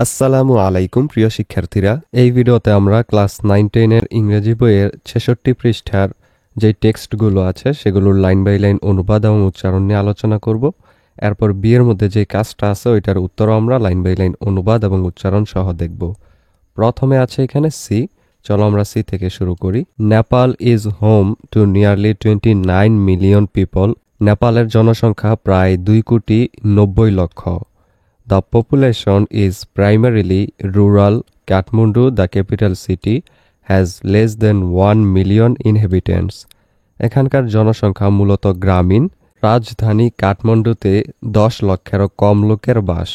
আসসালামু আলাইকুম প্রিয় শিক্ষার্থীরা, এই ভিডিওতে আমরা ক্লাস 9-10 এর ইংরেজি বইয়ের 66 পৃষ্ঠার যে টেক্সটগুলো আছে সেগুলোর লাইন বাই লাইন অনুবাদ এবং উচ্চারণ নিয়ে আলোচনা করব। এরপর বি এর মধ্যে যে কাজটা আছে ওইটার উত্তরও আমরা লাইন বাই লাইন অনুবাদ এবং উচ্চারণ সহ দেখব। প্রথমে আছে এখানে সি। চলো আমরা সি থেকে শুরু করি। Nepal is home to nearly 29 million people. নেপালের জনসংখ্যা প্রায় 2,90,00,000। The population is primarily rural. Kathmandu, the capital city, has less than 1 million inhabitants. এখানকার জনসংখ্যা মূলত গ্রামীণ। রাজধানী কাঠমান্ডুতে 10 লক্ষেরও কম লোকের বাস।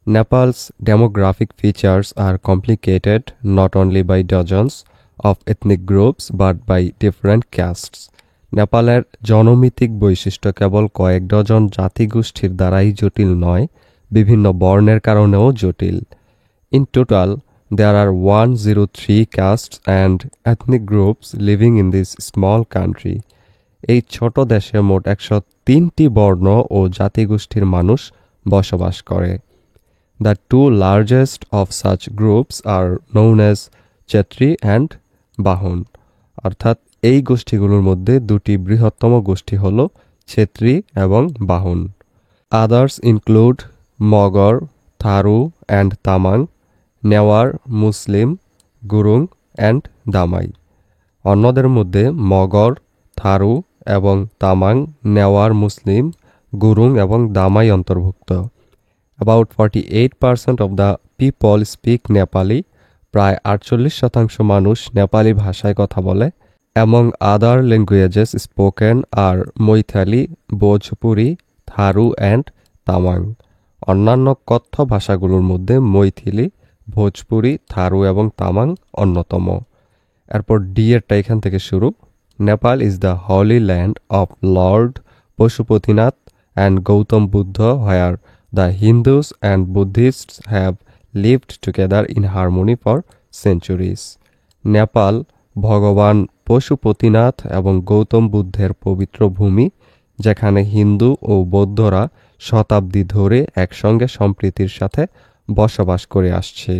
Nepal's demographic features are complicated not only by dozens of ethnic groups but by different castes. নেপালের জনমিতিক বৈশিষ্ট্য কেবল কয়েক ডজন জাতিগোষ্ঠীর দ্বারাই জটিল নয়, বিভিন্ন বর্ণের কারণেও জটিল। In total, there are 103 castes and ethnic groups living in this small country. এই ছোট দেশে মোট 103টি বর্ণ ও জাতিগোষ্ঠীর মানুষ বসবাস করে। The two largest of such groups are known as Chetri and Bahun. অর্থাৎ এই গোষ্ঠীগুলোর মধ্যে দুটি বৃহত্তম গোষ্ঠী হল ছেত্রি এবং বাহুন। Others include Mogor, Tharu and Tamang, Newar, Muslim, Gurung and Damai. অন্যদের মধ্যে মগর, থারু এবং তামাং, নেওয়ার, মুসলিম, গুরুং এবং দামাই অন্তর্ভুক্ত। About 48% of the people speak Nepali. প্রায় 48% মানুষ নেপালি ভাষায় কথা বলে। Among other languages spoken are Moithali, Bhojpuri, Tharu and Tamang. অন্যান্য কথ্য ভাষাগুলোর মধ্যে মৈথিলি, ভোজপুরি, থারু এবং তামাং অন্যতম। এরপর ডি এরটা এখান থেকে শুরু। Nepal is the holy land of lord Pashupatinath and Gautam Buddha, where the Hindus and Buddhists have lived together in harmony for centuries. Nepal ভগবান পশুপতিনাথ এবং গৌতম বুদ্ধের পবিত্র ভূমি, যেখানে হিন্দু ও বৌদ্ধরা শতাব্দী ধরে একসঙ্গে সম্প্রীতির সাথে বসবাস করে আসছে।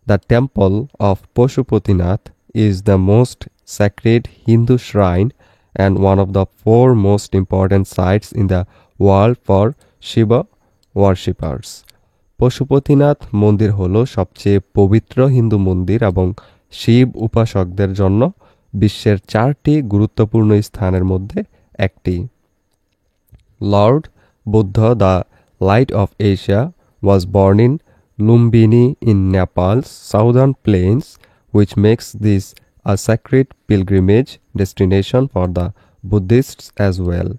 The temple of Pashupatinath is the most sacred Hindu shrine and one of the 4 most important sites in the world for Shiva worshippers. Pashupatinath মন্দির হল সবচেয়ে পবিত্র হিন্দু মন্দির এবং শিব উপাসকদের জন্য বিশ্বের 4টি গুরুত্বপূর্ণ স্থানের মধ্যে একটি। Lord Buddha, the light of Asia, was born in Lumbini in Nepal's southern plains, which makes this a sacred pilgrimage destination for the Buddhists as well.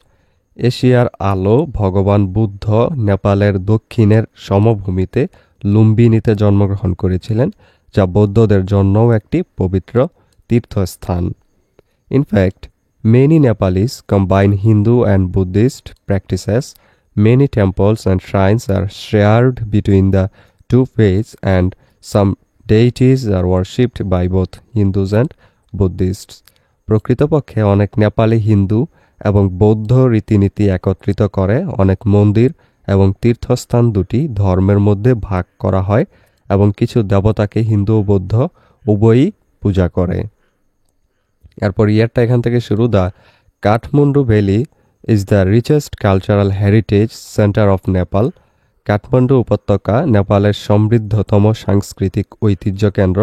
এশিয়ার আলো ভগবান বুদ্ধ নেপালের দক্ষিণের সমভূমিতে লুম্বিনীতে জন্মগ্রহণ করেছিলেন, যা বৌদ্ধদের জন্যও একটি পবিত্র তীর্থস্থান। In fact, many Nepalis combine Hindu and Buddhist practices. Many temples and shrines are shared between the two faiths and some deities are worshipped by both Hindus and Buddhists. প্রকৃতপক্ষে অনেক নেপালি হিন্দু এবং বৌদ্ধ রীতিনীতি একত্রিত করে। অনেক মন্দির এবং তীর্থস্থান দুটি ধর্মের মধ্যে ভাগ করা হয় এবং কিছু দেবতাকে হিন্দু ও বৌদ্ধ উভয়ই পূজা করে। এরপর ইয়ারটা এখান থেকে শুরু। The Kathmandu valley is the richest cultural heritage center of Nepal. Kathmandu উপত্যকা নেপালের সমৃদ্ধতম সাংস্কৃতিক ঐতিহ্য কেন্দ্র।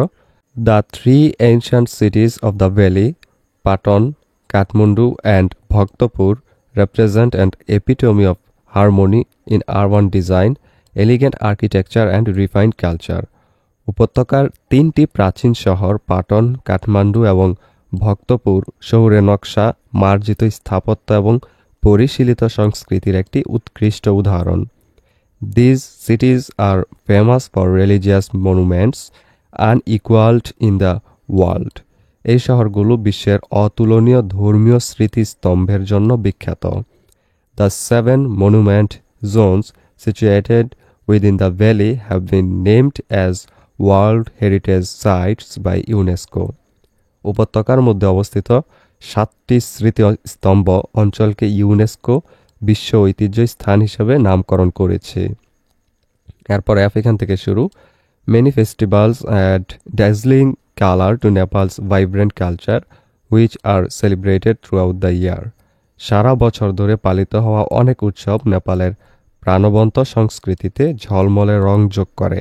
The 3 ancient cities of the valley, Patan, Kathmandu and Bhaktapur, represent an epitome of harmony in urban design, elegant architecture and refined culture. উপত্যকার 3টি প্রাচীন শহর পাটন, কাঠমান্ডু এবং ভক্তপুর শহুরে নকশা, মার্জিত স্থাপত্য এবং পরিশীলিত সংস্কৃতির একটি উৎকৃষ্ট উদাহরণ। These cities are famous for religious monuments unequaled in the world. এই শহরগুলো বিশ্বের অতুলনীয় ধর্মীয় স্মৃতিস্তম্ভের জন্য বিখ্যাত। The 7 monument zones situated within the valley have been named as World Heritage Sites by UNESCO. উপত্যকার মধ্যে অবস্থিত 7টি স্মৃতিস্তম্ভ অঞ্চলকে ইউনেস্কো বিশ্ব ঐতিহ্য স্থান হিসেবে নামকরণ করেছে। এরপর এফ এখান থেকে শুরু। Many festivals add dazzling color to Nepal's vibrant culture, which are celebrated throughout the year. সারা বছর ধরে পালিত হওয়া অনেক উৎসব নেপালের প্রাণবন্ত সংস্কৃতিতে ঝলমলে রং যোগ করে।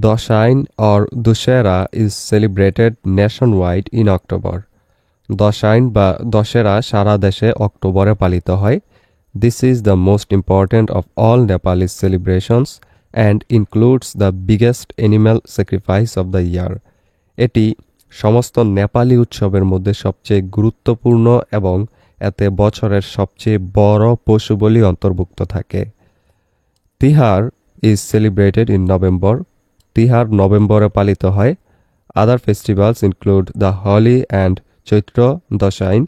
Dashain or Dussehra is celebrated nationwide in October. Dashain বা দশেরা সারা দেশে অক্টোবরে পালিত হয়। This is the most important of all Nepalese celebrations and includes the biggest animal sacrifice of the year. এটি সমস্ত নেপালি উৎসবের মধ্যে সবচেয়ে গুরুত্বপূর্ণ এবং এতে বছরের সবচেয়ে বড় পশু বলি অন্তর্ভুক্ত থাকে। Tihar is celebrated in November. Tihar নভেম্বরে পালিত হয়। Other festivals include the Holi and চৈত্র দশাইন।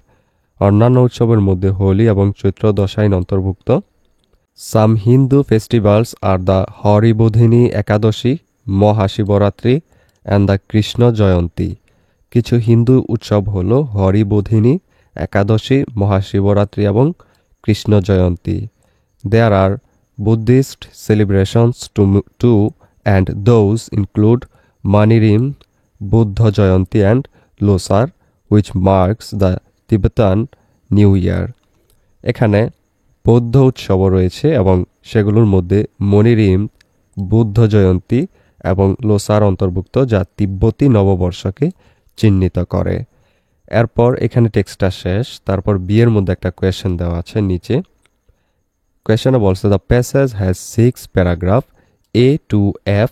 অন্যান্য উৎসবের মধ্যে হোলি এবং চৈত্র দশাইন অন্তর্ভুক্ত। Some Hindu festivals are the হরিবোধিনী Ekadashi, Mahashivratri and the Krishna জয়ন্তী। কিছু হিন্দু উৎসব হল হরিবোধিনী একাদশী, মহাশিবরাত্রি এবং কৃষ্ণ জয়ন্তী। There are Buddhist celebrations too, and those include Manirim, Buddha Jayanti and Losar, which marks the Tibetan New Year. এখানে বৌদ্ধ উৎসবও রয়েছে এবং সেগুলোর মধ্যে মনিরিম, বুদ্ধ জয়ন্তী এবং লোসার অন্তর্ভুক্ত, যা তিব্বতী নববর্ষকে চিহ্নিত করে। এরপর এখানে টেক্সটটা শেষ। তারপর বিয়ের মধ্যে একটা কোয়েশ্চেন দেওয়া আছে নিচে। কোয়েশ্চনে বলছে the passage has 6 paragraph. A to F.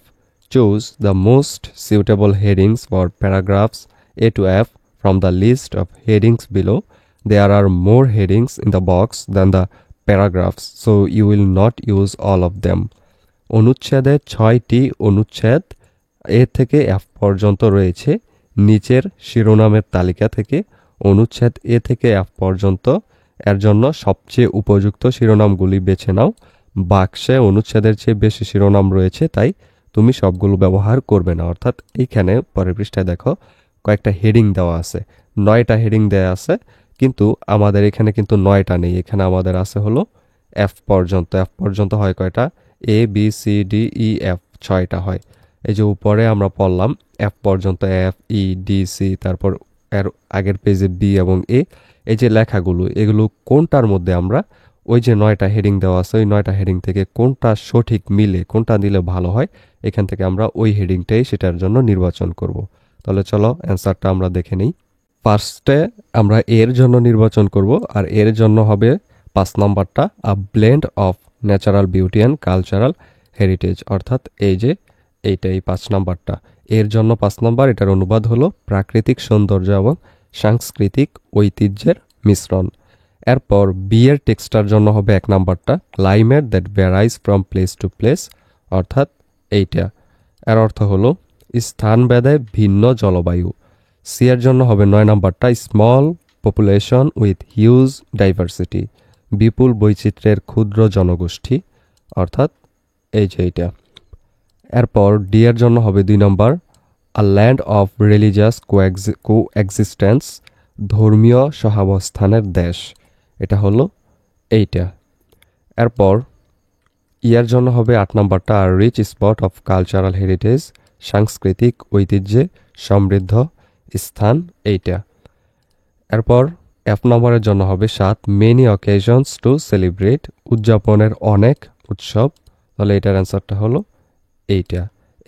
Choose the most suitable headings for paragraphs A to F from the list of headings below. There are more headings in the box than the paragraphs, so you will not use all of them. অনুচ্ছেদে 6টি অনুচ্ছেদ A থেকে F পর্যন্ত রয়েছে। নিচের শিরোনামের তালিকা থেকে অনুচ্ছেদ A থেকে F পর্যন্ত এর জন্য সবচেয়ে উপযুক্ত শিরোনামগুলি বেছে নাও। বাক্সে অনুচ্ছেদের চেয়ে বেশি শিরোনাম রয়েছে, তাই তুমি সবগুলো ব্যবহার করবে না। অর্থাৎ এইখানে পরের পৃষ্ঠায় দেখো কয়েকটা হেডিং দেওয়া আছে, 9টা হেডিং দেওয়া আছে, কিন্তু আমাদের এখানে কিন্তু 9টা নেই। এখানে আমাদের আছে হলো F পর্যন্ত। F পর্যন্ত হয় কয়টা? A B C D E F, 6টা হয়। এই যে উপরে আমরা পড়লাম F পর্যন্ত, F E D C, তারপর এর আগের পেজে B এবং A। এই যে লেখাগুলো, এগুলো কোনটার মধ্যে আমরা ওই যে 9টা হেডিং দেওয়া আছে, ওই 9টা হেডিং থেকে কোনটা সঠিক মিলে, কোনটা দিলে ভালো হয়, এখান থেকে আমরা ওই হেডিংটাই সেটার জন্য নির্বাচন করব। তাহলে চলো অ্যান্সারটা আমরা দেখে নিই। ফার্স্টে আমরা এর জন্য নির্বাচন করব, আর এর জন্য হবে 5 নম্বরটা, a blend of natural beauty and cultural heritage. অর্থাৎ এই যে এইটাই 5 নম্বরটা। এর জন্য 5 নম্বর, এটার অনুবাদ হলো প্রাকৃতিক সৌন্দর্য এবং সাংস্কৃতিক ঐতিহ্যের মিশ্রণ। এরপর বিয়ের টেক্সটার জন্য হবে 1 নম্বরটা, climate that ভ্যারাইজ from place to place. অর্থাৎ এইটা, এর অর্থ হলো স্থানভেদে ভিন্ন জলবায়ু। সি এর জন্য হবে 9 নম্বরটা, small population with huge diversity, বিপুল বৈচিত্র্যের ক্ষুদ্র জনগোষ্ঠী। অর্থাৎ এই যে এইটা। এরপর ডি এর জন্য হবে 2 নম্বর, a land of religious coexistence, ধর্মীয় সহাবস্থানের দেশ। এটা হলো এইটা। এরপর ইয়ার জন্য হবে 8 নম্বরটা, আর rich spot of cultural heritage, সাংস্কৃতিক ঐতিহ্যে সমৃদ্ধ স্থান, এইটা। এরপর এফ নম্বরের জন্য হবে 7, মেনি অকেশনস টু সেলিব্রেট, উদযাপনের অনেক উৎসব। তাহলে এটার অ্যান্সারটা হলো এইটা।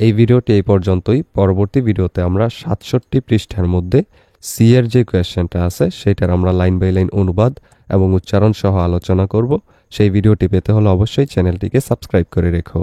এই ভিডিওটি এই পর্যন্তই। পরবর্তী ভিডিওতে আমরা 67 পৃষ্ঠার মধ্যে সি এর যে কোয়েশ্চেনটা আছে সেটার আমরা লাইন বাই লাইন অনুবাদ এবং উচ্চারণ সহ আলোচনা করব। সেই ভিডিওটি পেতে হলে অবশ্যই চ্যানেলটিকে সাবস্ক্রাইব করে রেখো।